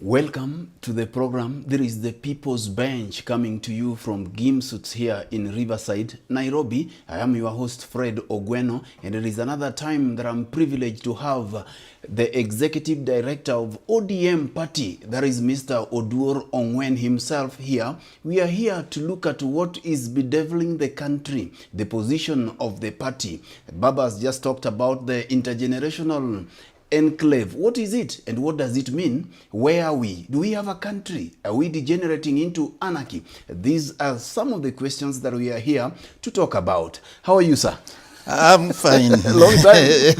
Welcome to the program. There is the People's Bench coming to you from Gimsuits here in Riverside, Nairobi. I am your host, Fred Ong'Wen, and it is another time that I'm privileged to have the Executive Director of ODM Party, that is Mr. Oduor Ong'Wen himself here. We are here to look at what is bedeviling the country, the position of the party. Baba's just talked about the intergenerational enclave. What is it and what does it mean? Where are we? Do we have a country? Are we degenerating into anarchy? These are some of the questions that we are here to talk about. How are you, sir? I'm fine. Long time.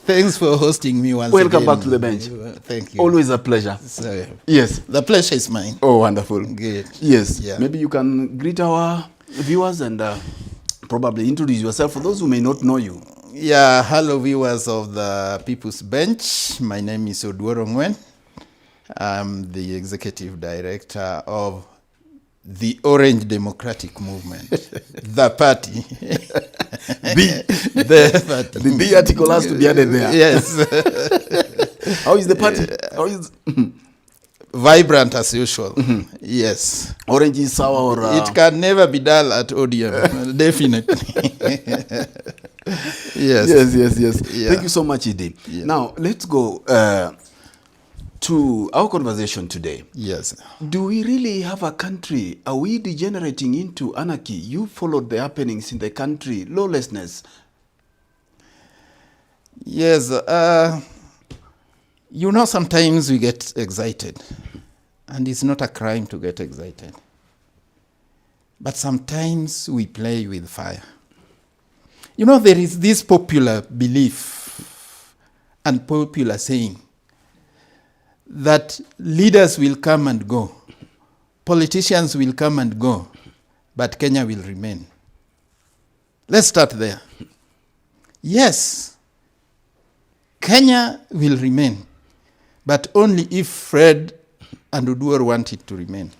Thanks for hosting me once Welcome again. back to the bench. Thank you. Always a pleasure. So, Yes. the pleasure is mine. Oh, wonderful. Good. Yes. Yeah. Maybe you can greet our viewers and probably introduce yourself for those who may not know you. Yeah, hello viewers of the People's Bench. My name is Oduor Ong'Wen. I'm the Executive Director of the Orange Democratic Movement, the party. The party. The article has to be added there. Yes. How is the party? How is Vibrant as usual. Yes. Orange is sour or It can never be dull at ODM. Definitely. Yes. Yes. Yeah. Thank you so much, Idi. Yeah. Now, let's go to our conversation today. Yes. Do we really have a country? Are we degenerating into anarchy? You followed the happenings in the country, lawlessness. Yes. Sometimes we get excited, and it's not a crime to get excited. But sometimes we play with fire. There is this popular belief and popular saying that leaders will come and go, politicians will come and go, but Kenya will remain. Let's start there. Yes, Kenya will remain, but only if Fred and Oduor want it to remain.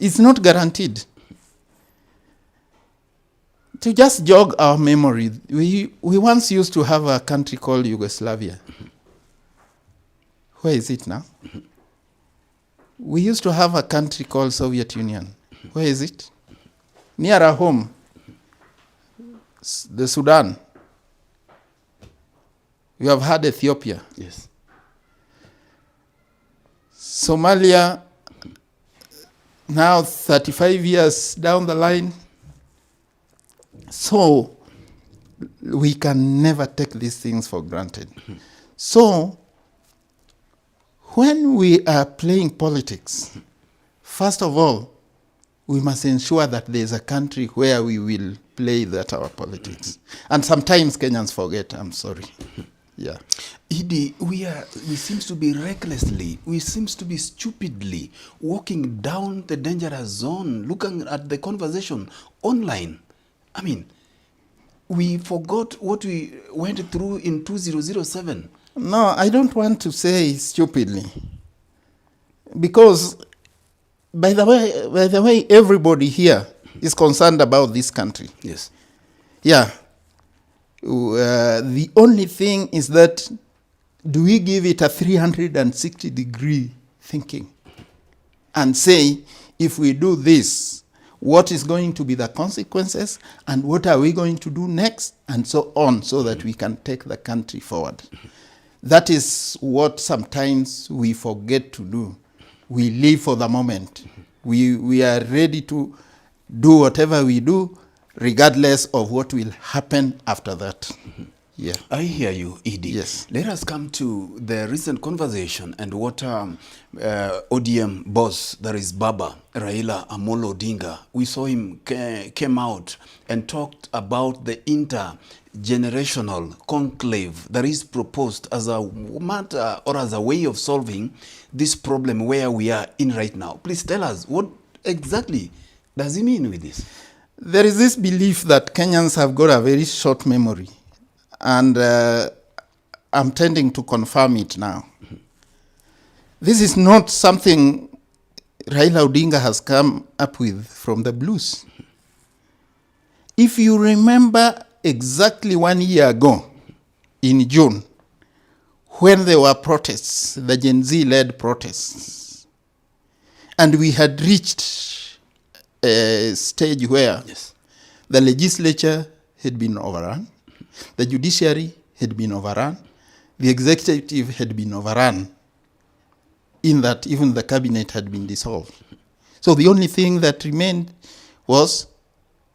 It's not guaranteed. To just jog our memory, we once used to have a country called Yugoslavia. Where is it now? We used to have a country called Soviet Union. Where is it? Near our home, the Sudan. We have had Ethiopia. Yes. Somalia, now 35 years down the line. So we can never take these things for granted. So when we are playing politics, first of all, we must ensure that there's a country where we will play that our politics. And sometimes Kenyans forget, I'm sorry. Yeah. Idi, we seems to be recklessly, we seems to be stupidly walking down the dangerous zone, looking at the conversation online. I mean, we forgot what we went through in 2007. No, I don't want to say stupidly. Because, by the way, everybody here is concerned about this country. Yes. Yeah. The only thing is that, do we give it a 360-degree thinking and say, if we do this, what is going to be the consequences and what are we going to do next, and so on, so that we can take the country forward. That is what sometimes we forget to do. We live for the moment. We are ready to do whatever we do, regardless of what will happen after that. Yeah. I hear you, Idi. Yes. Let us come to the recent conversation and what ODM boss, that is Baba, Raila Amolo Odinga, we saw him came out and talked about the intergenerational conclave that is proposed as a matter or as a way of solving this problem where we are in right now. Please tell us, what exactly does he mean with this? There is this belief that Kenyans have got a very short memory. And I'm tending to confirm it now. This is not something Raila Odinga has come up with from the blues. If you remember exactly 1 year ago, in June, when there were protests, the Gen Z-led protests, and we had reached a stage where Yes. the legislature had been overrun, the judiciary had been overrun, the executive had been overrun, in that even the cabinet had been dissolved. So the only thing that remained was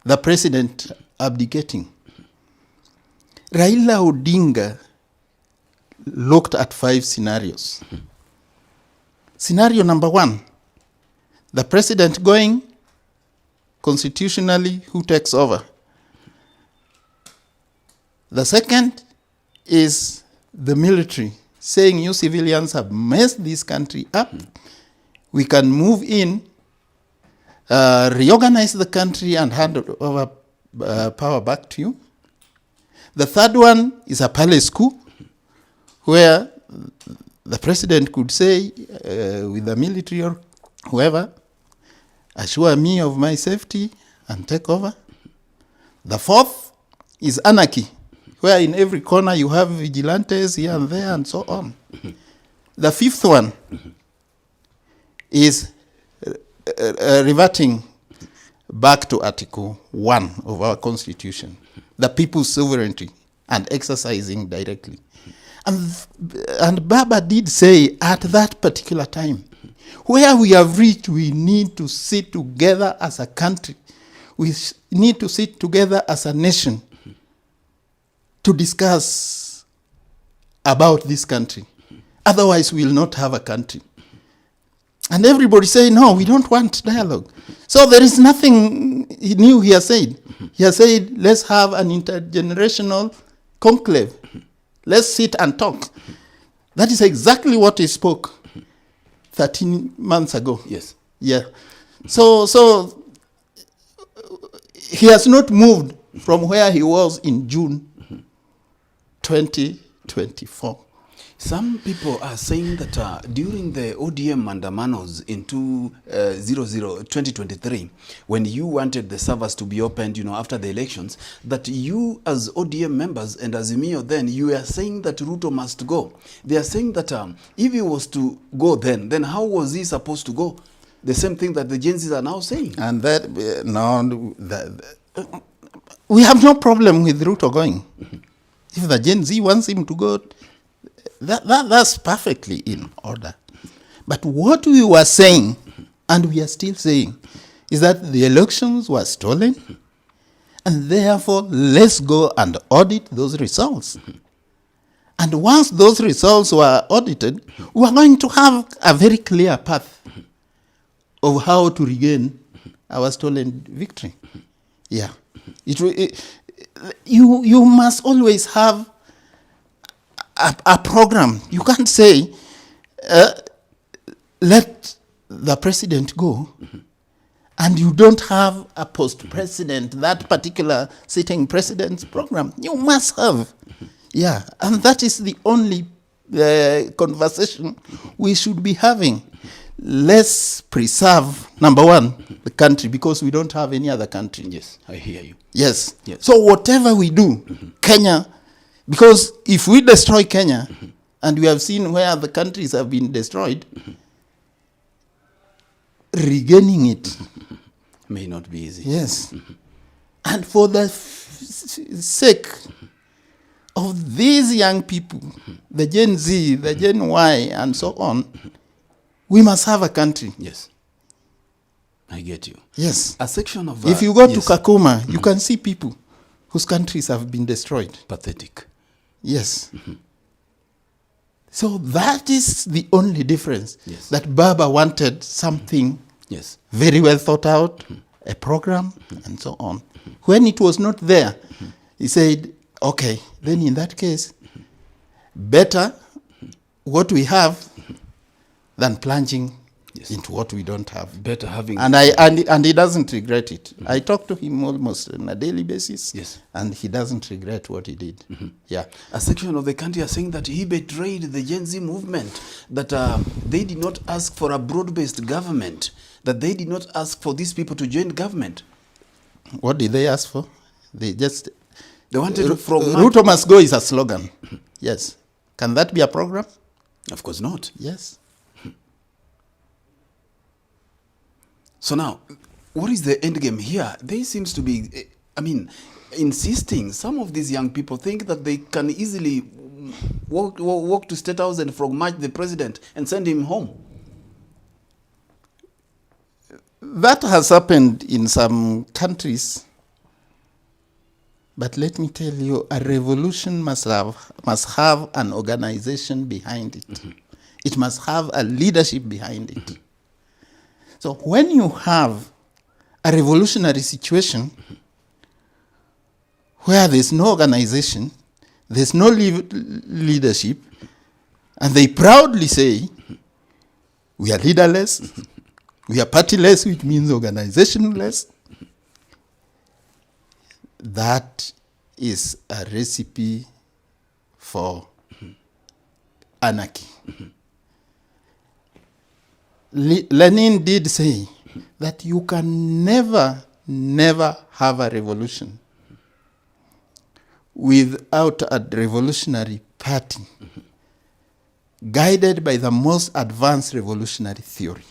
the president abdicating. Raila Odinga looked at 5 scenarios. Scenario number 1, the president going, constitutionally, who takes over? The second is the military saying, you civilians have messed this country up. We can move in, reorganize the country and hand over power back to you. The third one is a palace coup, where the president could say, with the military or whoever, assure me of my safety and take over. The fourth is anarchy, where in every corner you have vigilantes here and there and so on. The fifth one is reverting back to Article 1 of our Constitution, the people's sovereignty and exercising directly. And Baba did say at that particular time, where we have reached, we need to sit together as a country. We need to sit together as a nation to discuss about this country. Otherwise, we will not have a country. And everybody say, no, we don't want dialogue. So there is nothing new he has said. He has said, let's have an intergenerational conclave. Let's sit and talk. That is exactly what he spoke 13 months ago. Yes. Yeah. So he has not moved from where he was in June 2024. Some people are saying that during the ODM mandamanos in 2023, when you wanted the servers to be opened, after the elections, that you as ODM members and as Azimio then, you are saying that Ruto must go. They are saying that if he was to go then how was he supposed to go? The same thing that the Gen Zs are now saying. And that, we have no problem with Ruto going. If the Gen Z wants him to go, that's perfectly in order. But what we were saying, and we are still saying, is that the elections were stolen, and therefore let's go and audit those results. And once those results were audited, we are going to have a very clear path of how to regain our stolen victory. Yeah. You must always have a program. You can't say, let the president go, and you don't have a post-president, that particular sitting president's program. You must have. Yeah, and that is the only conversation we should be having. Let's preserve, number one, the country, because we don't have any other country. Yes, I hear you. Yes. So whatever we do, Kenya, because if we destroy Kenya, and we have seen where the countries have been destroyed, regaining it may not be easy. Yes. And for the sake of these young people, the Gen Z, the Gen Y, and so on, we must have a country. Yes. I get you. Yes. A section of... if you go to Kakuma, you can see people whose countries have been destroyed. Pathetic. Yes. So that is the only difference. Yes. That Baba wanted something very well thought out, a program, and so on. When it was not there, he said, okay, then in that case, better what we have than plunging into what we don't have. Better having... And he doesn't regret it. I talk to him almost on a daily basis, and he doesn't regret what he did. Yeah. A section of the country are saying that he betrayed the Gen Z movement, that they did not ask for a broad-based government, that they did not ask for these people to join government. What did they ask for? They wanted from... Ruto must go is a slogan. Yes. Can that be a program? Of course not. Yes. So now, what is the end game here? There seems to be, insisting. Some of these young people think that they can easily walk to State House and frog march the president and send him home. That has happened in some countries. But let me tell you, a revolution must have an organization behind it. Mm-hmm. It must have a leadership behind it. Mm-hmm. So when you have a revolutionary situation where there's no organization, there's no leadership, and they proudly say, we are leaderless, we are partyless, which means organizationless, that is a recipe for anarchy. Lenin did say that you can never have a revolution without a revolutionary party guided by the most advanced revolutionary theory.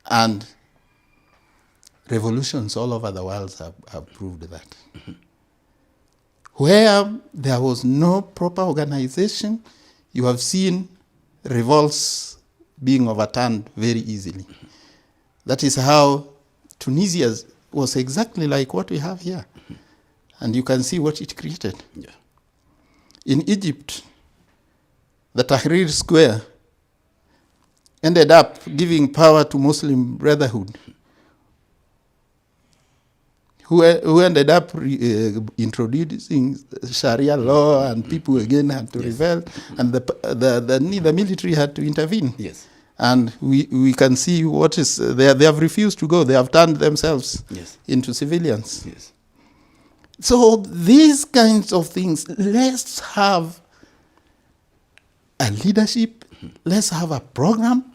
And revolutions all over the world have proved that. Where there was no proper organization, you have seen revolts being overturned very easily. That is how Tunisia was exactly like what we have here. And you can see what it created. Yeah. In Egypt, the Tahrir Square ended up giving power to Muslim Brotherhood, who ended up introducing Sharia law, and people again had to rebel, and the military had to intervene. Yes. And we can see what is, they have refused to go. They have turned themselves into civilians. Yes. So these kinds of things, let's have a leadership, let's have a program,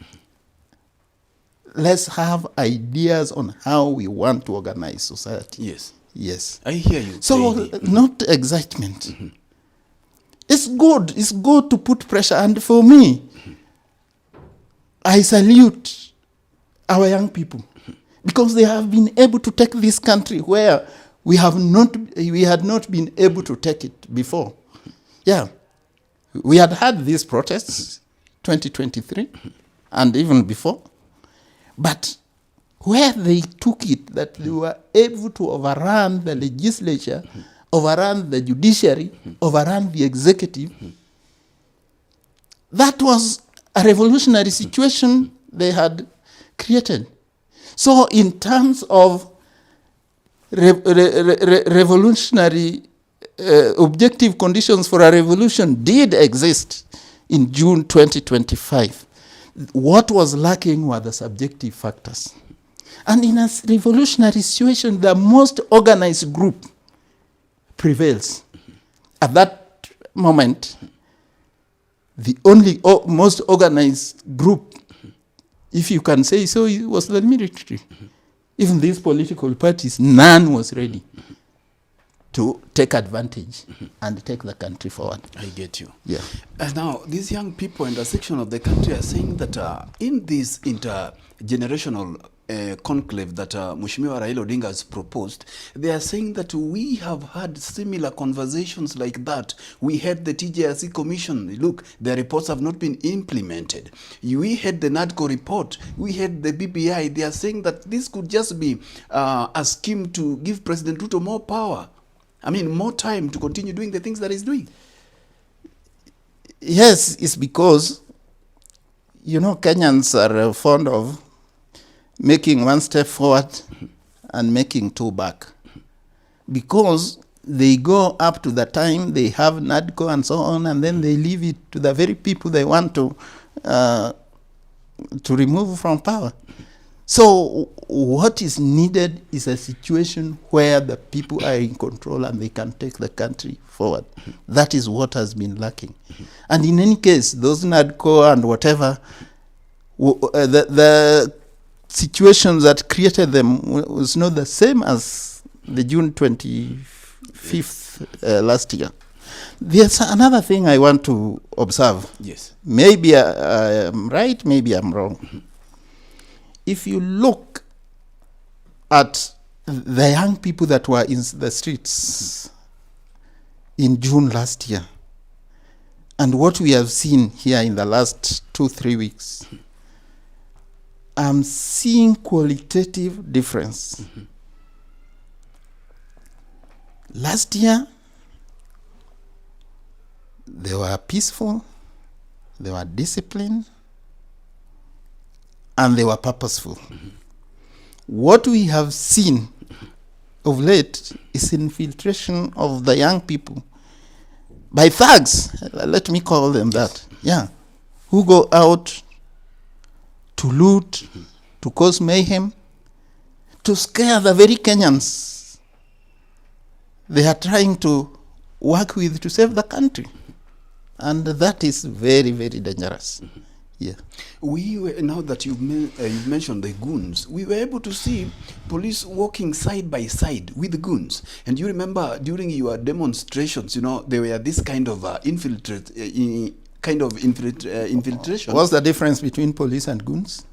let's have ideas on how we want to organize society. Yes. Yes. I hear you. So not excitement. Mm-hmm. It's good to put pressure. And for me, I salute our young people because they have been able to take this country where we had not been able to take it before. Yeah. We had these protests, 2023, and even before. But where they took it, that they were able to overrun the legislature, overrun the judiciary, overrun the executive, that was a revolutionary situation they had created. So in terms of revolutionary objective conditions for a revolution did exist in June 2025. What was lacking were the subjective factors. And in a revolutionary situation, the most organized group prevails. At that moment, the only most organized group, if you can say so, was the military. Even these political parties, none was ready to take advantage and take the country forward. I get you. Yeah. And now, these young people in the section of the country are saying that in this intergenerational conclave that Mheshimiwa Raila Odinga has proposed, they are saying that we have had similar conversations like that. We had the TJRC Commission. Look, their reports have not been implemented. We had the NADCO report. We had the BBI. They are saying that this could just be a scheme to give President Ruto more power. More time to continue doing the things that he's doing. Yes, it's because, Kenyans are fond of making one step forward and making two back. Because they go up to the time they have NADCO and so on, and then they leave it to the very people they want to remove from power. So what is needed is a situation where the people are in control and they can take the country forward. That is what has been lacking. And in any case, those NADCO and whatever, the situations that created them was not the same as the June 25 5th last year. There's another thing I want to observe. Yes. Maybe I'm right, maybe I'm wrong. If you look at the young people that were in the streets in June last year, and what we have seen here in the last 2-3 weeks, I'm seeing qualitative difference. Last year, they were peaceful, they were disciplined, and they were purposeful. What we have seen of late is infiltration of the young people by thugs, let me call them that, who go out to loot, to cause mayhem, to scare the very Kenyans they are trying to work with to save the country. And that is very, very dangerous. Yeah. Now that you've mentioned the goons, we were able to see police walking side by side with the goons. And you remember during your demonstrations, there were this kind of infiltration. What's the difference between police and goons?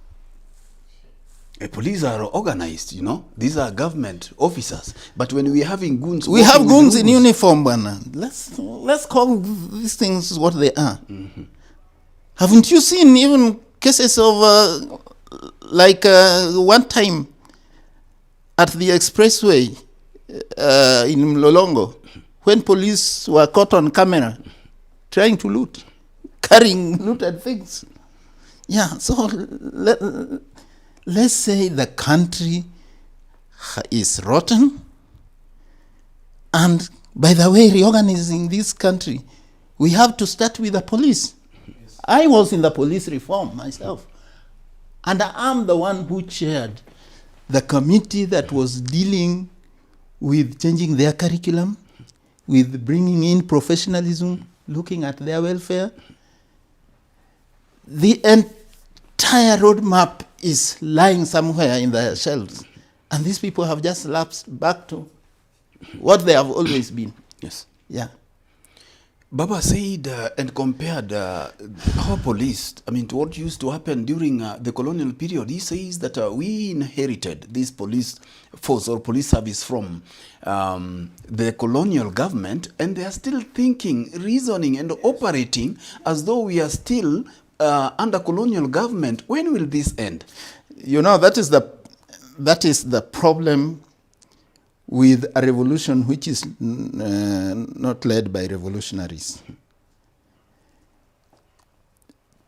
Police are organized, These are government officers. But when we're having goons... We have goons in uniform, Bana. Let's call these things what they are. Mm-hmm. Haven't you seen even cases of, one time at the expressway in Mlolongo, when police were caught on camera trying to loot, carrying looted things? Yeah, so let's say the country is rotten, and by the way, reorganizing this country, we have to start with the police. Yes. I was in the police reform myself, and I am the one who chaired the committee that was dealing with changing their curriculum, with bringing in professionalism, looking at their welfare. The entire roadmap is lying somewhere in the shelves, and these people have just lapsed back to what they have always been. Yes. Yeah. Baba said and compared our police, to what used to happen during the colonial period. He says that we inherited this police force or police service from the colonial government, and they are still thinking, reasoning, and operating as though we are still under colonial government. When will this end? That is the problem with a revolution which is not led by revolutionaries.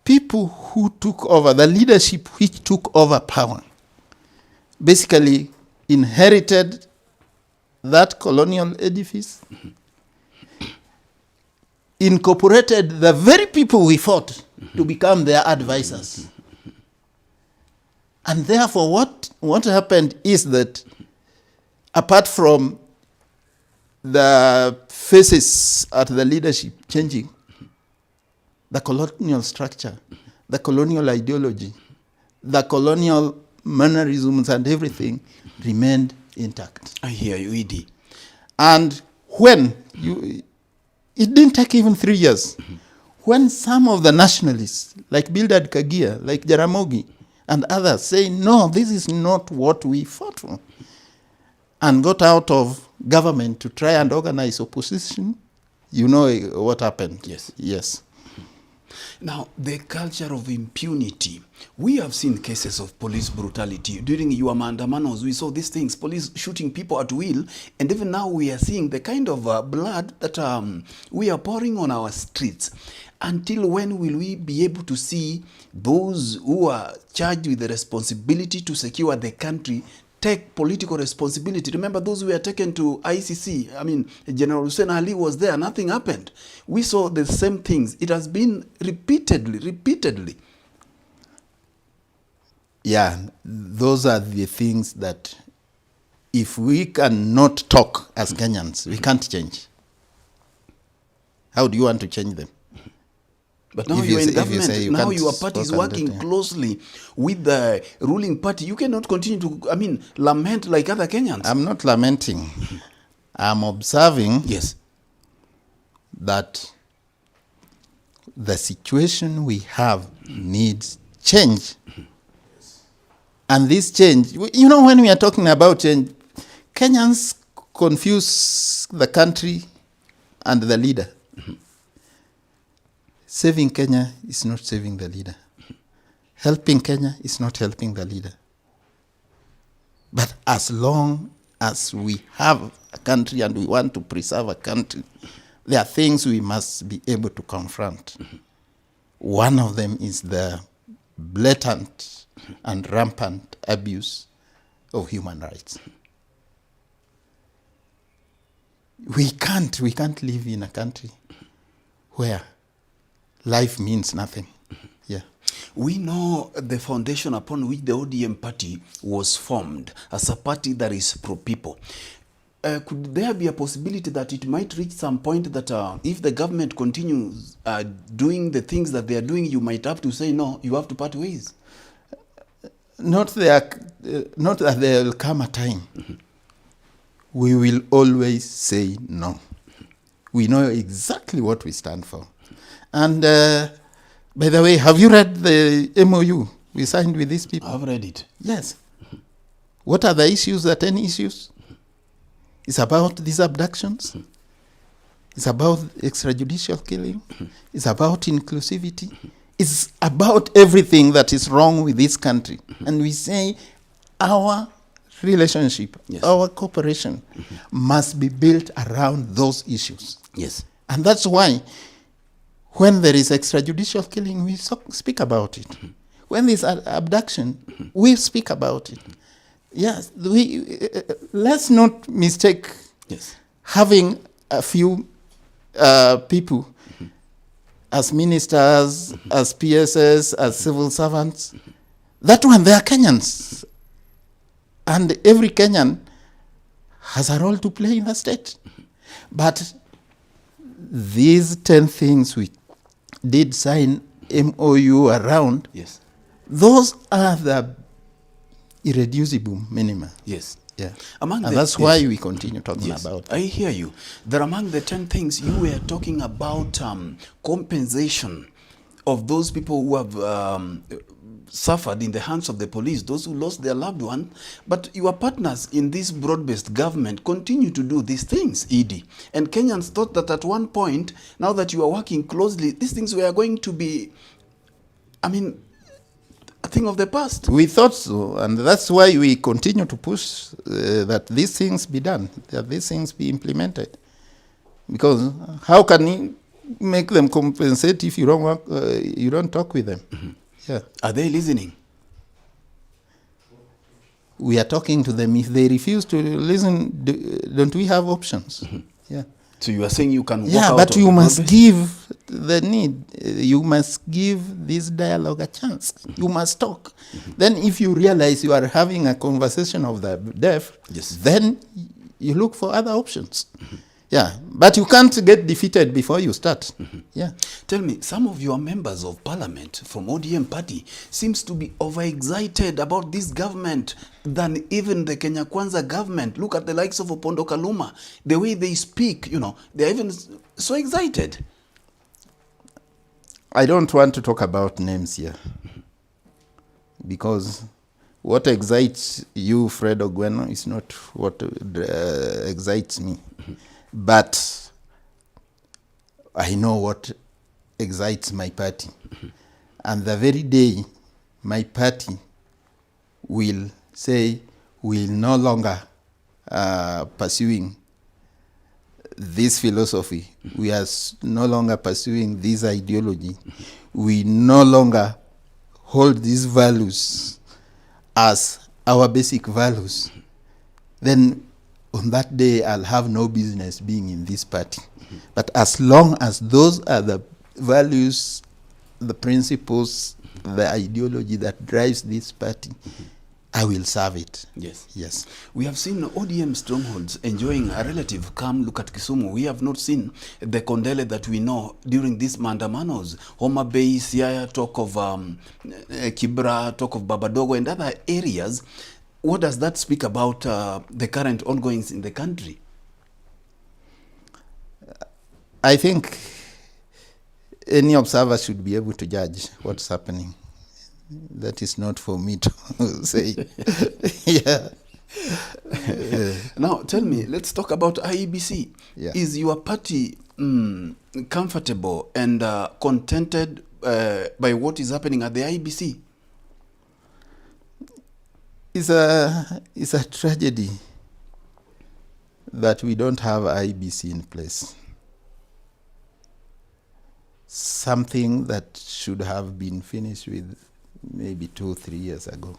People who took over, the leadership which took over power, basically inherited that colonial edifice, incorporated the very people we fought to become their advisors. And therefore, what happened is that apart from the faces at the leadership changing, the colonial structure, the colonial ideology, the colonial mannerisms and everything remained intact. I hear you, Edie. And when it didn't take even 3 years, when some of the nationalists, like Bildad Kagia, like Jaramogi, and others say, no, this is not what we fought for, and got out of government to try and organize opposition, you know what happened. Yes. Yes. Now, the culture of impunity. We have seen cases of police brutality. During your maandamanos, we saw these things, police shooting people at will, and even now we are seeing the kind of blood that we are pouring on our streets. Until when will we be able to see those who are charged with the responsibility to secure the country take political responsibility? Remember those who were taken to ICC. General Hussein Ali was there. Nothing happened. We saw the same things. It has been repeatedly. Yeah, those are the things that if we cannot talk as Kenyans, we can't change. How do you want to change them? But now you're in government, now your party is working closely with the ruling party. You cannot continue to, lament like other Kenyans. I'm not lamenting. I'm observing Yes. that the situation we have needs change. And this change, you know, when we are talking about change, Kenyans confuse the country and the leader. Saving Kenya is not saving the leader. Helping Kenya is not helping the leader. But as long as we have a country and we want to preserve a country, there are things we must be able to confront. One of them is the blatant and rampant abuse of human rights. We can't live in a country where life means nothing. Yeah. We know the foundation upon which the ODM party was formed as a party that is pro-people. Could there be a possibility that it might reach some point that if the government continues doing the things that they are doing, you might have to say, no, you have to part ways? Not that there will come a time. We will always say no. We know exactly what we stand for. And by the way, have you read the MOU we signed with these people? I've read it. Yes. What are the issues, the 10 issues? It's about these abductions. It's about extrajudicial killing. It's about inclusivity. It's about everything that is wrong with this country. And we say our relationship, yes, our cooperation must be built around those issues. Yes. And that's why when there is extrajudicial killing, we speak about it. When there's abduction, we speak about it. Yes, let's not mistake having a few people as ministers, as PSS, as civil servants. That one, they are Kenyans. And every Kenyan has a role to play in the state. But these 10 things we did sign MOU around, yes, those are the irreducible minima. Yes. Yeah. And that's why we continue talking about that. I hear you. There among the 10 things you were talking about compensation of those people who have suffered in the hands of the police, those who lost their loved one. But your partners in this broad-based government continue to do these things, Edie. And Kenyans thought that at one point, now that you are working closely, these things were going to be, I mean, a thing of the past. We thought so, and that's why we continue to push that these things be done, that these things be implemented. Because how can you make them compensate if you don't work, you don't talk with them? Mm-hmm. Yeah. Are they listening? We are talking to them. If they refuse to listen, don't we have options? Mm-hmm. Yeah. So you are saying you can walk out? Yeah, but you must give the need. You must give this dialogue a chance. You must talk. Mm-hmm. Then if you realize you are having a conversation of the deaf, yes, then you look for other options. Mm-hmm. Yeah, but you can't get defeated before you start. Mm-hmm. Yeah. Tell me, some of your members of parliament from ODM party seems to be overexcited about this government than even the Kenya Kwanza government. Look at the likes of Opondo Kaluma. The way they speak, you know, they're even so excited. I don't want to talk about names here. Because what excites you, Fred Ong'Wen, is not what excites me. But I know what excites my party. And the very day my party will say we're no longer pursuing this philosophy, we are no longer pursuing this ideology, we no longer hold these values as our basic values, then on that day, I'll have no business being in this party. Mm-hmm. But as long as those are the values, the principles, the ideology that drives this party, I will serve it. Yes. Yes. We have seen ODM strongholds enjoying a relative calm look at Kisumu. We have not seen the Kondele that we know during these mandamanos. Homa Bay, Siaya, talk of Kibra, talk of Babadogo and other areas. What does that speak about the current ongoings in the country? I think any observer should be able to judge what's happening. That is not for me to say. Yeah. Now, tell me, let's talk about IEBC. Yeah. Is your party comfortable and contented by what is happening at the IEBC? It's a tragedy that we don't have IEBC in place. Something that should have been finished with maybe 2-3 years ago.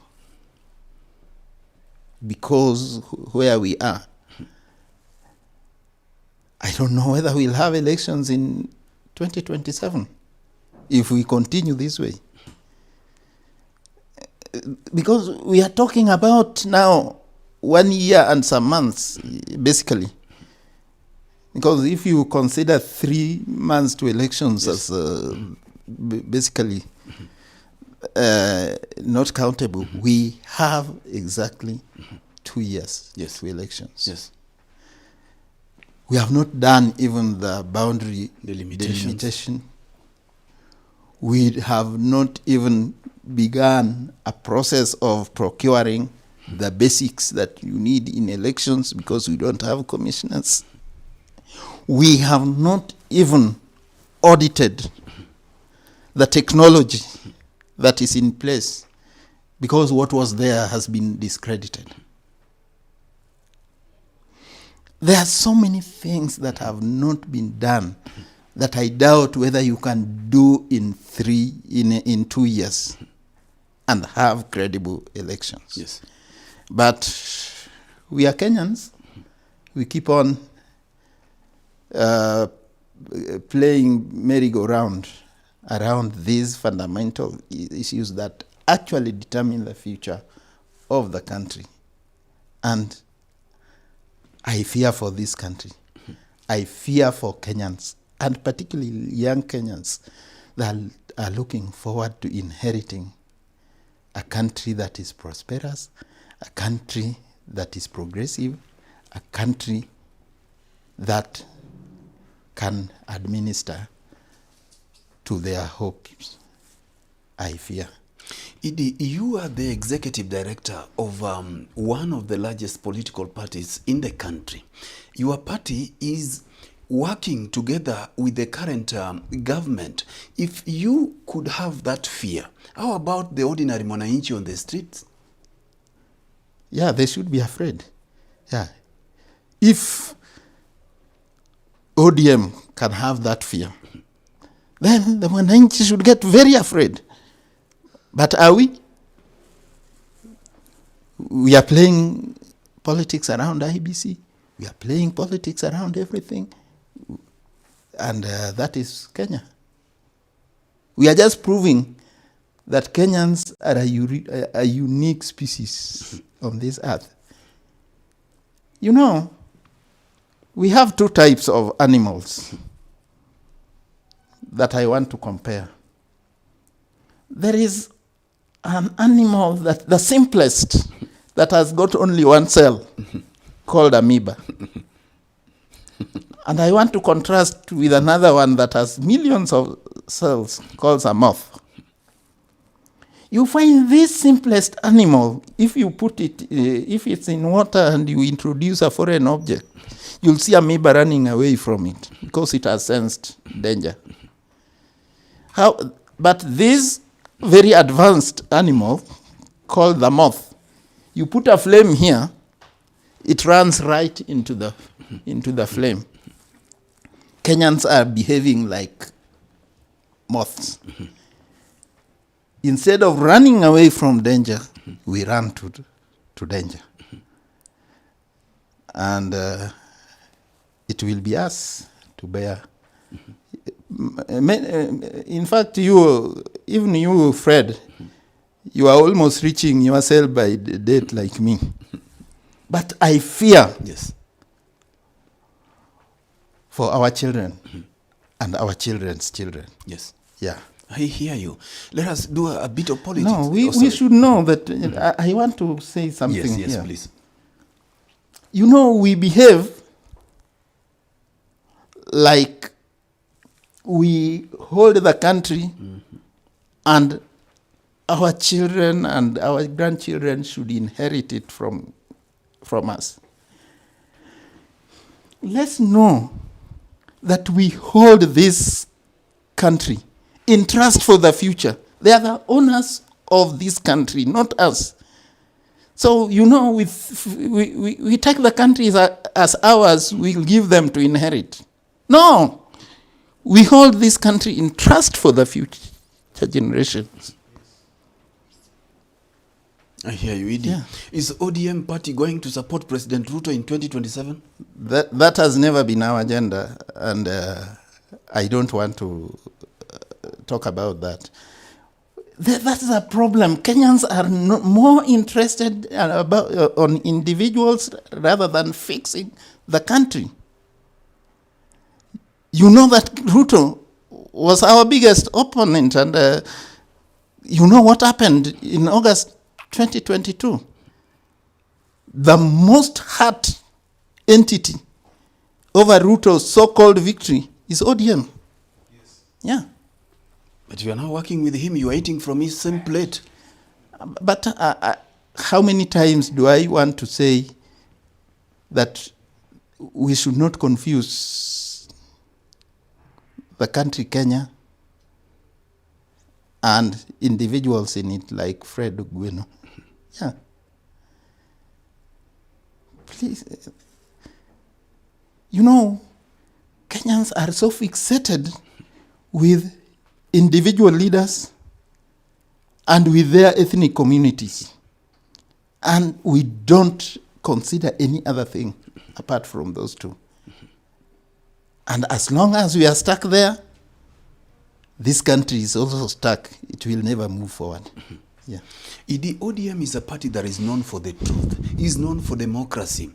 Because where we are, I don't know whether we'll have elections in 2027 if we continue this way. Because we are talking about now 1 year and some months, basically. Because if you consider 3 months to elections as basically not countable, we have exactly 2 years to elections. Yes. We have not done even the boundary delimitation. We have not even begun a process of procuring the basics that you need in elections because we don't have commissioners. We have not even audited the technology that is in place because what was there has been discredited. There are so many things that have not been done that I doubt whether you can do in 2 years and have credible elections. Yes. But we are Kenyans. We keep on playing merry-go-round around these fundamental issues that actually determine the future of the country. And I fear for this country. I fear for Kenyans, and particularly young Kenyans that are looking forward to inheriting a country that is prosperous, a country that is progressive, a country that can administer to their hopes. I fear. Idi, you are the executive director of one of the largest political parties in the country. Your party is working together with the current government. If you could have that fear, how about the ordinary mwananchi on the streets? Yeah, they should be afraid. Yeah. If ODM can have that fear, then the mwananchi should get very afraid. But are we? We are playing politics around IEBC. We are playing politics around everything. And that is Kenya. We are just proving that Kenyans are a unique species on this earth. You know, we have 2 types of animals that I want to compare. There is an animal that the simplest that has got only 1 cell called amoeba. And I want to contrast with another one that has millions of cells called a moth. You find this simplest animal, if you put it, if it's in water and you introduce a foreign object, you'll see amoeba running away from it because it has sensed danger. But this very advanced animal called the moth, you put a flame here, it runs right into the flame. Kenyans are behaving like moths. Instead of running away from danger, we run to danger. And it will be us to bear. In fact, even you, Fred, you are almost reaching your sell-by date like me. But I fear for our children and our children's children. Yes. Yeah. I hear you. Let us do a bit of politics. No, we should know that. I want to say something yes, here. Please. You know, we behave like we hold the country and our children and our grandchildren should inherit it from us. Let's know that we hold this country in trust for the future. They are the owners of this country, not us. So, we take the country as ours, we'll give them to inherit. No! We hold this country in trust for the future generations. I hear you, Edie. Yeah. Is ODM party going to support President Ruto in 2027? That has never been our agenda, and I don't want to talk about that. That's a problem. Kenyans are more interested on individuals rather than fixing the country. You know that Ruto was our biggest opponent, and you know what happened in August 2022. The most hurt entity over Ruto's so-called victory is ODM. Yes. Yeah. But you are now working with him, you are eating from his same plate. But how many times do I want to say that we should not confuse the country Kenya and individuals in it like Fred Ong'Wen? Yeah. Please. Kenyans are so fixated with individual leaders and with their ethnic communities. And we don't consider any other thing apart from those two. And as long as we are stuck there, this country is also stuck. It will never move forward. Yeah. The ODM is a party that is known for the truth, is known for democracy.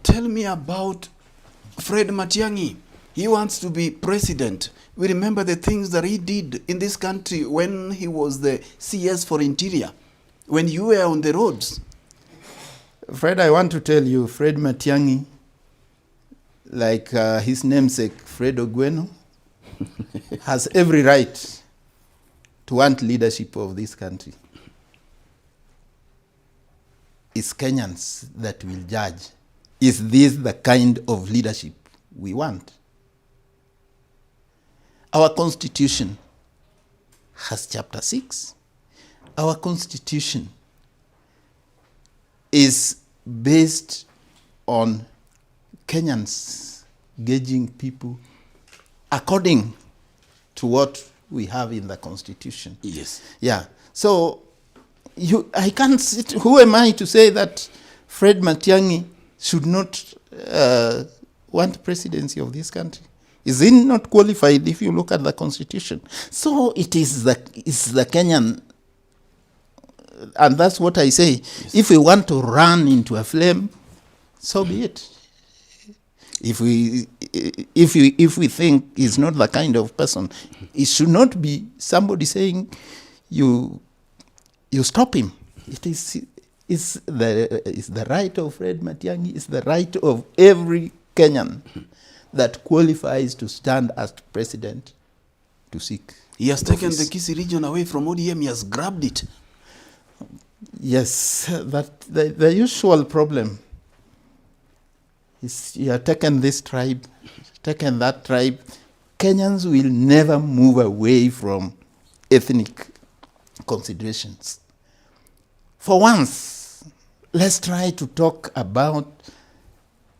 Tell me about Fred Matiang'i. He wants to be president. We remember the things that he did in this country when he was the CS for Interior, when you were on the roads. Fred, I want to tell you, Fred Matiang'i, like his namesake, Fred Ong'Wen, has every right to want leadership of this country. It's Kenyans that will judge. Is this the kind of leadership we want? Our Constitution has Chapter 6. Our Constitution is based on Kenyans gauging people according to what we have in the Constitution. Yes. Yeah. So I can't sit. Who am I to say that Fred Matiang'i should not want presidency of this country? Is he not qualified if you look at the Constitution? So it is the Kenyan, and that's what I say. Yes. If we want to run into a flame, so be it. If we think he's not the kind of person, it should not be somebody saying you stop him. It's the right of Fred Matiang'i, it's the right of every Kenyan that qualifies to stand as president to seek. He has taken the Kisii region away from ODM, he has grabbed it. Yes, but the usual problem is you have taken this tribe, taken that tribe. Kenyans will never move away from ethnic considerations. For once, let's try to talk about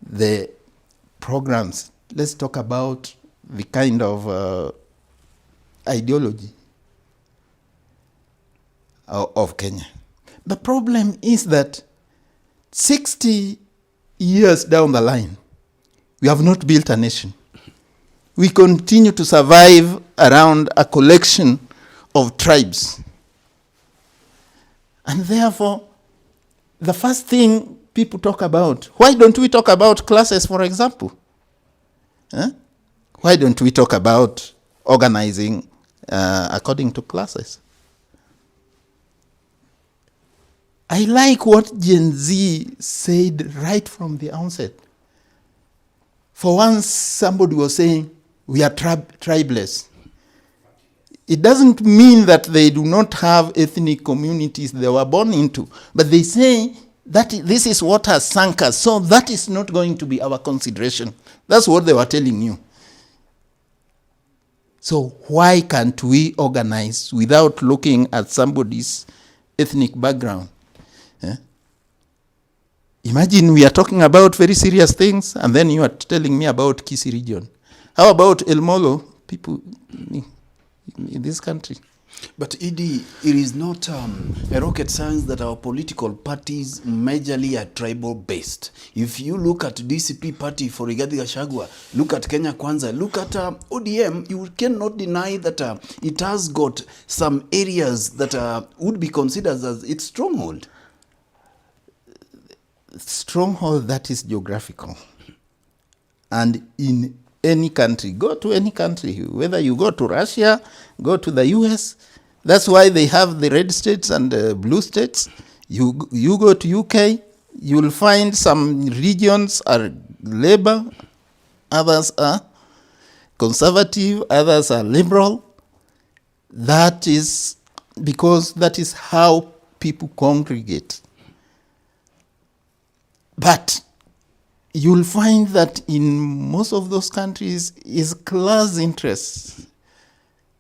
the programs. Let's talk about the kind of ideology of Kenya. The problem is that 60 years down the line, we have not built a nation. We continue to survive around a collection of tribes. And therefore, the first thing people talk about, why don't we talk about classes, for example? Huh? Why don't we talk about organizing according to classes? I like what Gen Z said right from the onset. For once, somebody was saying, we are tribeless. It doesn't mean that they do not have ethnic communities they were born into, but they say that this is what has sunk us, so that is not going to be our consideration. That's what they were telling you. So why can't we organize without looking at somebody's ethnic background? Imagine we are talking about very serious things, and then you are telling me about Kisii region. How about El Molo people in this country? But Edie, it is not a rocket science that our political parties majorly are tribal based. If you look at DCP party for Rigathi Gachagua, look at Kenya Kwanza, look at ODM, you cannot deny that it has got some areas that would be considered as its stronghold. Stronghold that is geographical. And in any country, go to any country, whether you go to Russia, go to the US, that's why they have the red states and the blue states. You go to UK, you'll find some regions are Labour, others are conservative, others are liberal. That is because that is how people congregate. But you'll find that in most of those countries is class interests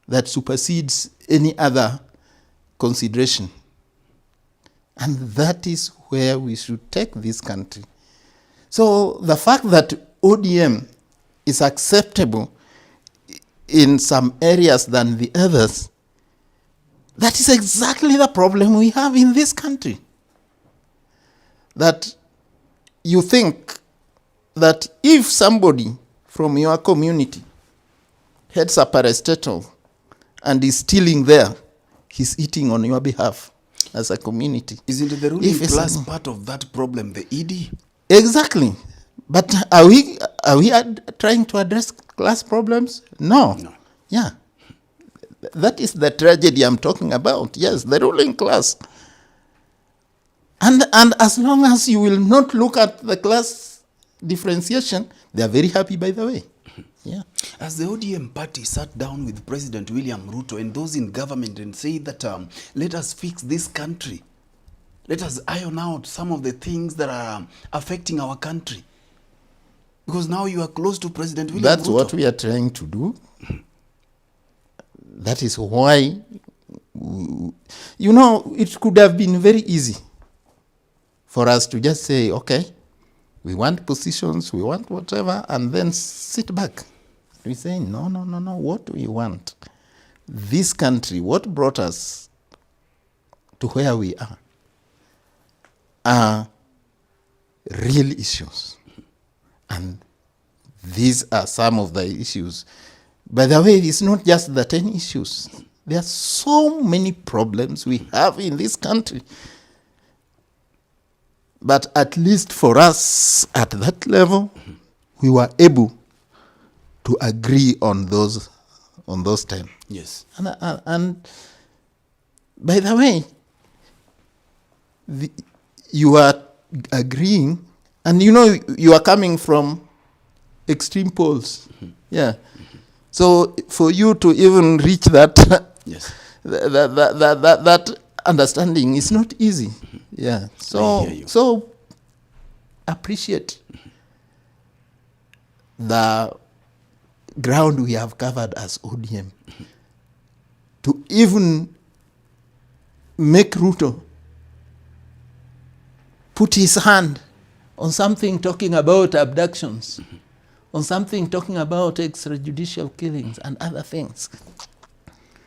that supersedes any other consideration. And that is where we should take this country. So the fact that ODM is acceptable in some areas than the others, that is exactly the problem we have in this country. That you think that if somebody from your community heads a parastatal and is stealing there, he's eating on your behalf as a community. Isn't the ruling class part of that problem, the ED? Exactly. But are we trying to address class problems? No. Yeah. That is the tragedy I'm talking about. Yes, the ruling class. And as long as you will not look at the class differentiation, they are very happy, by the way. Yeah. As the ODM party sat down with President William Ruto and those in government and say that let us fix this country, let us iron out some of the things that are affecting our country. Because now you are close to President William Ruto. That's what we are trying to do. That is why, it could have been very easy for us to just say, okay, we want positions, we want whatever, and then sit back. We say, no, what do we want? This country, what brought us to where we are real issues. And these are some of the issues. By the way, it's not just the 10 issues. There are so many problems we have in this country. But at least for us at that level, we were able to agree on those 10. Yes. And by the way, you are agreeing, and you are coming from extreme poles. Mm-hmm. Yeah. So for you to even reach that, yes, that understanding is not easy. Mm-hmm. Yeah. So appreciate the ground we have covered as ODM. Mm-hmm. To even make Ruto put his hand on something talking about abductions, mm-hmm, on something talking about extrajudicial killings and other things.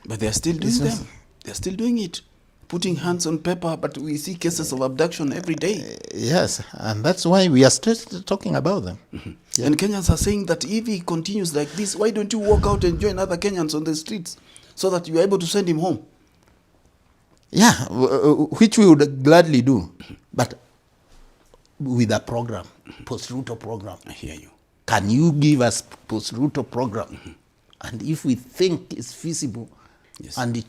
But they are still doing them. They are still doing it, putting hands on paper, but we see cases of abduction every day. Yes, and that's why we are still talking about them. Mm-hmm. Yeah. And Kenyans are saying that if he continues like this, why don't you walk out and join other Kenyans on the streets so that you are able to send him home? Yeah, which we would gladly do, but with a program, post-Ruto program. I hear you. Can you give us post-Ruto program? Mm-hmm. And if we think it's feasible, yes, and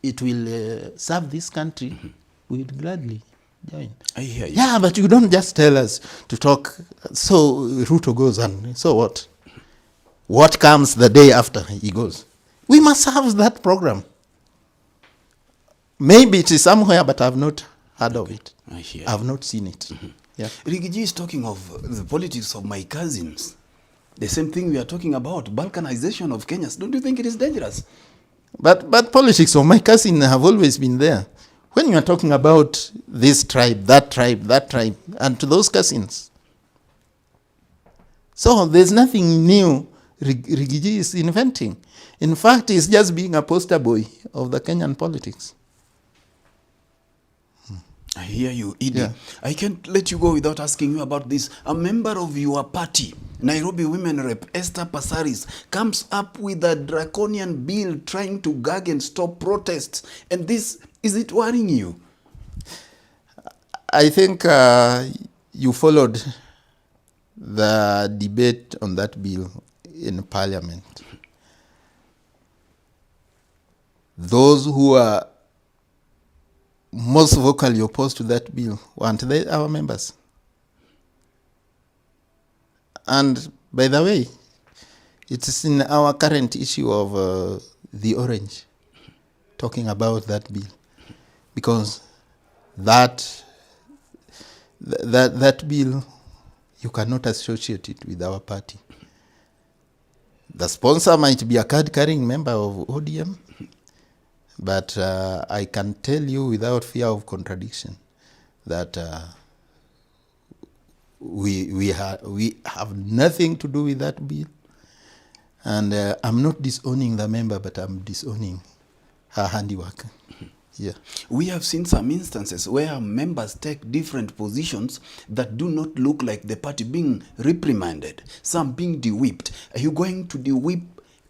it will serve this country, mm-hmm, we would gladly join. I hear you. Yeah, but you don't just tell us to talk, so Ruto goes and so what? Mm-hmm. What comes the day after he goes? We must have that program. Maybe it is somewhere, but I have not heard of it. I hear. I have not seen it. Yeah. Rigiji is talking of the politics of my cousins. The same thing we are talking about, balkanization of Kenyans. Don't you think it is dangerous? But politics of my cousin have always been there. When you are talking about this tribe, that tribe, and to those cousins. So there's nothing new Rigiji is inventing. In fact, he's just being a poster boy of the Kenyan politics. I hear you, Idi. Yeah. I can't let you go without asking you about this. A member of your party, Nairobi Women Rep Esther Passaris, comes up with a draconian bill trying to gag and stop protests. And this, is it worrying you? I think you followed the debate on that bill in Parliament. Those who are most vocally opposed to that bill weren't they our members? And by the way, it is in our current issue of The Orange talking about that bill, because that bill, you cannot associate it with our party. The sponsor might be a card-carrying member of ODM, but I can tell you without fear of contradiction that we have nothing to do with that bill. And I'm not disowning the member, but I'm disowning her handiwork. Yeah. We have seen some instances where members take different positions that do not look like the party being reprimanded, some being de-whipped. Are you going to de-whip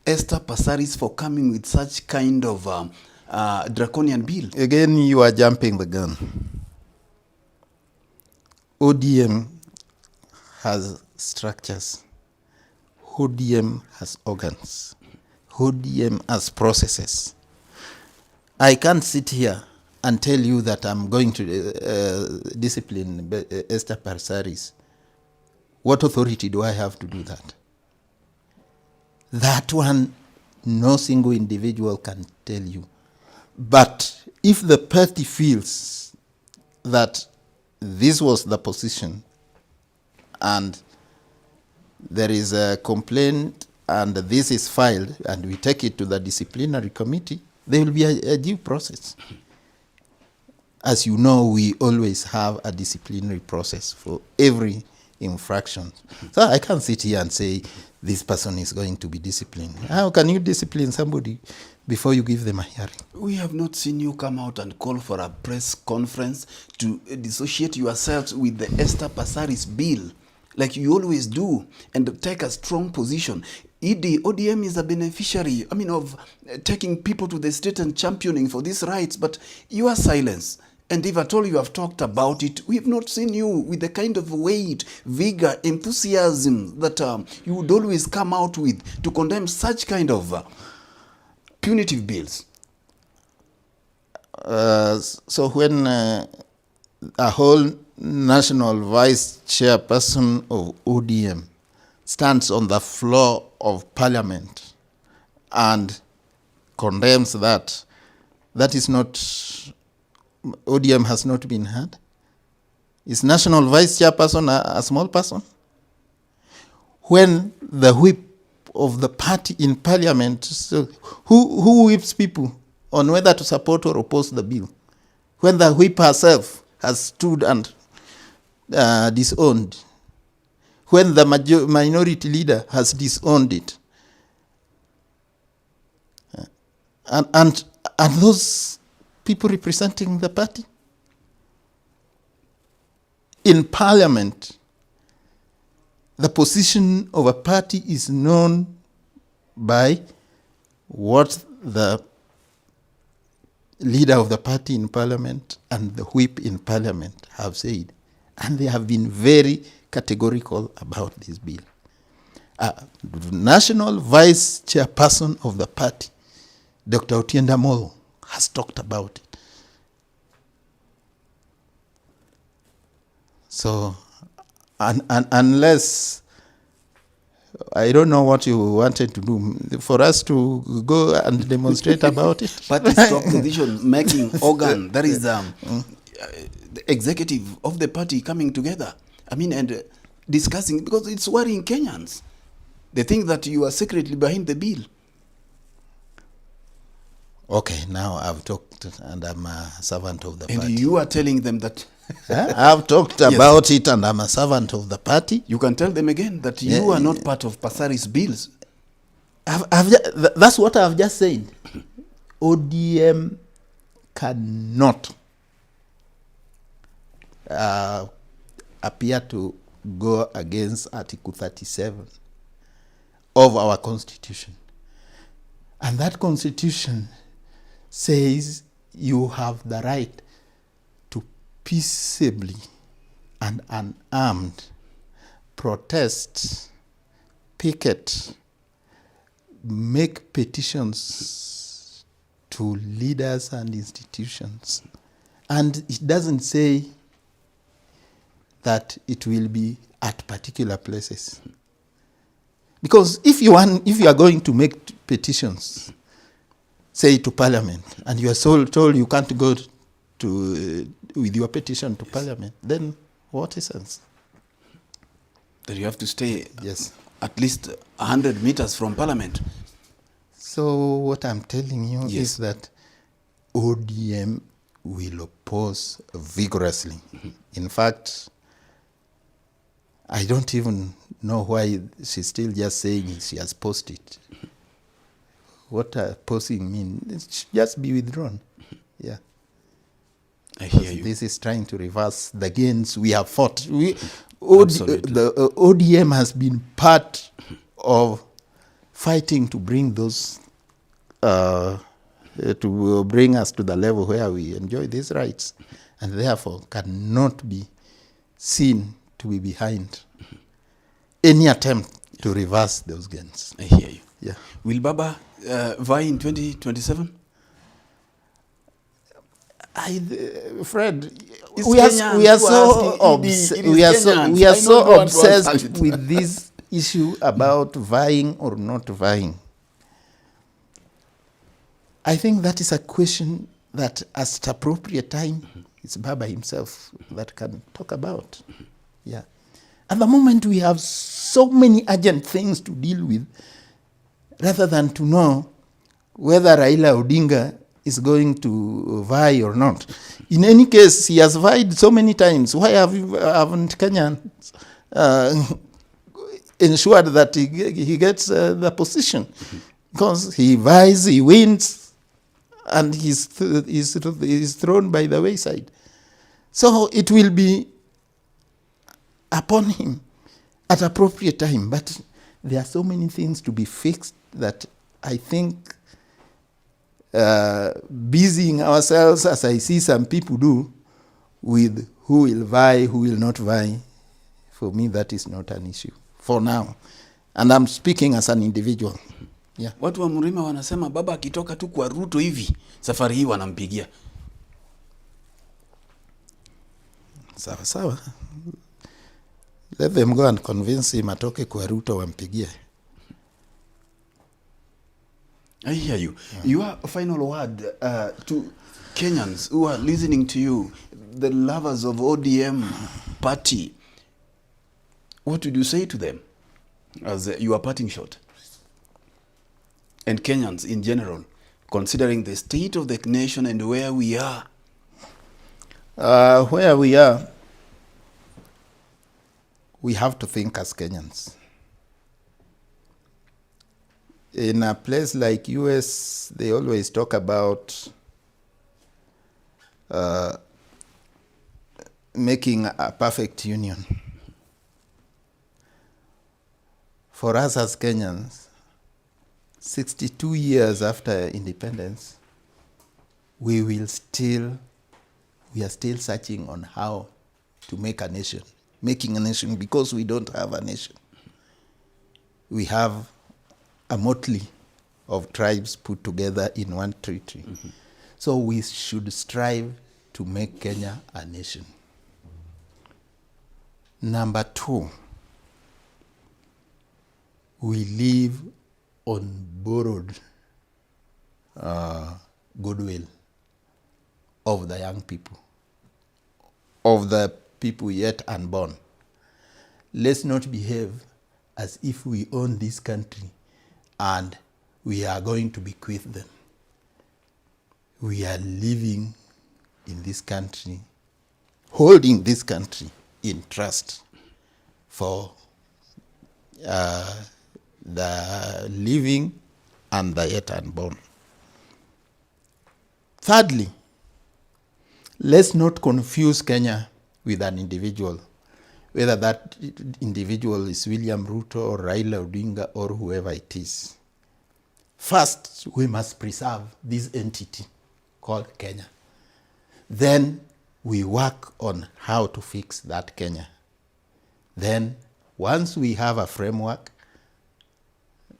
Esther Passaris for coming with such kind of draconian bill? Again, you are jumping the gun. ODM has structures. ODM has organs. ODM has processes. I can't sit here and tell you that I'm going to discipline Esther Passaris. What authority do I have to do that? That one, no single individual can tell you. But if the party feels that this was the position and there is a complaint and this is filed and we take it to the disciplinary committee, there will be a due process. As you know, we always have a disciplinary process for every infraction. So I can't sit here and say this person is going to be disciplined. How can you discipline somebody before you give them a hearing? We have not seen you come out and call for a press conference to dissociate yourselves with the Esther Passaris bill, like you always do, and take a strong position. ODM is a beneficiary, of taking people to the street and championing for these rights, but your silence, and if at all you have talked about it, we have not seen you with the kind of weight, vigor, enthusiasm that you would always come out with to condemn such kind of punitive bills. So when a whole national vice chairperson of ODM stands on the floor of Parliament and condemns that, that is not, ODM has not been heard. Is national vice chairperson a small person? When the whip of the party in Parliament, so who whips people on whether to support or oppose the bill? When the whip herself has stood and disowned, when the minority leader has disowned it, and those people representing the party in Parliament, the position of a party is known by what the leader of the party in Parliament and the whip in Parliament have said. And they have been very categorical about this bill. National vice chairperson of the party, Dr. Otienda Molo, has talked about it. So, unless I don't know what you wanted to do. For us to go and demonstrate about it? Party stock decision-making organ, that is the executive of the party coming together. I mean, and discussing, because it's worrying Kenyans. They think that you are secretly behind the bill. Okay, now I've talked and I'm a servant of the party. And you are telling them that... I've talked about it and I'm a servant of the party. You can tell them again that you are not part of Pasari's bills. That's what I've just said. ODM cannot appear to go against Article 37 of our Constitution. And that Constitution says you have the right to peaceably and unarmed protest, picket, make petitions to leaders and institutions. And it doesn't say that it will be at particular places. Because if you are going to make petitions, say to Parliament, and you are told you can't go to with your petition to Parliament, then what is sense? That you have to stay at least 100 meters from Parliament. So what I'm telling you is that ODM will oppose vigorously. In fact, I don't even know why she's still just saying she has posted. What posting means? It should just be withdrawn. Yeah. I hear you. This is trying to reverse the gains we have fought. The ODM has been part of fighting to bring those, to bring us to the level where we enjoy these rights, and therefore cannot be seen to be behind any attempt to reverse those gains. I hear you. Yeah. Will Baba vie in 2027? Fred, we are so obsessed with this issue about vying or not vying. I think that is a question that at appropriate time, it's Baba himself that can talk about. Yeah. At the moment, we have so many urgent things to deal with, rather than to know whether Raila Odinga is going to vie or not. In any case, he has vied so many times. Why haven't Kenyans ensured that he gets the position? Because he vies, he wins, and he's thrown by the wayside. So it will be upon him at appropriate time. But there are so many things to be fixed that I think busying ourselves, as I see some people do, with who will vie, who will not vie, for me that is not an issue for now. And I'm speaking as an individual. Yeah. Watu wa Mlima wanasema Baba akitoka tu kwa Ruto hivi, safari hii wanampigia. Sawa. Let them go and convince him atoke kwa Ruto wampigie. I hear you. Your final word to Kenyans who are listening to you, the lovers of ODM party, what would you say to them as your parting shot? And Kenyans in general, considering the state of the nation and where we are? Where we are, we have to think as Kenyans. In a place like US, they always talk about making a perfect union. For us as Kenyans, 62 years after independence, we are still searching on how to make a nation. Making a nation, because we don't have a nation. We have a motley of tribes put together in one territory. So we should strive to make Kenya a nation. Number two, we live on borrowed goodwill of the young people, of the people yet unborn. Let's not behave as if we own this country and we are going to bequeath them. We are living in this country, holding this country in trust for the living and the yet unborn. Thirdly, let's not confuse Kenya with an individual, whether that individual is William Ruto or Raila Odinga or whoever it is. First, we must preserve this entity called Kenya. Then we work on how to fix that Kenya. Then, once we have a framework,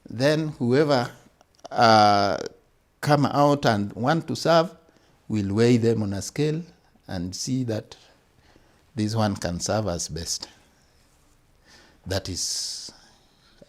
then whoever come out and want to serve, we'll weigh them on a scale and see that this one can serve us best. That is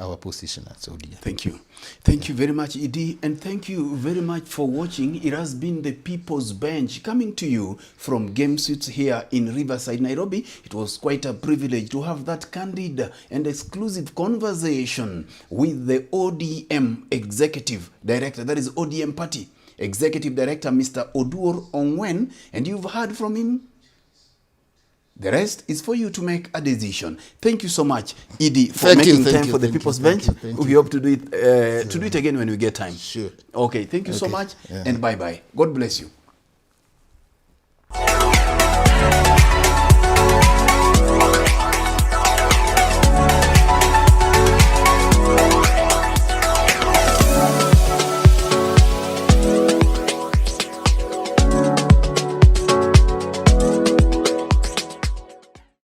our position at Oduor. Thank you. Thank you very much, Edie, and thank you very much for watching. It has been the People's Bench coming to you from Game Suites here in Riverside, Nairobi. It was quite a privilege to have that candid and exclusive conversation with the ODM Executive Director, that is ODM Party Executive Director, Mr. Oduor Ong'Wen, and you've heard from him. The rest is for you to make a decision. Thank you so much, Edie, for making time for the People's Bench. We hope to do it again when we get time. Sure. Okay, thank you so much, and bye-bye. God bless you.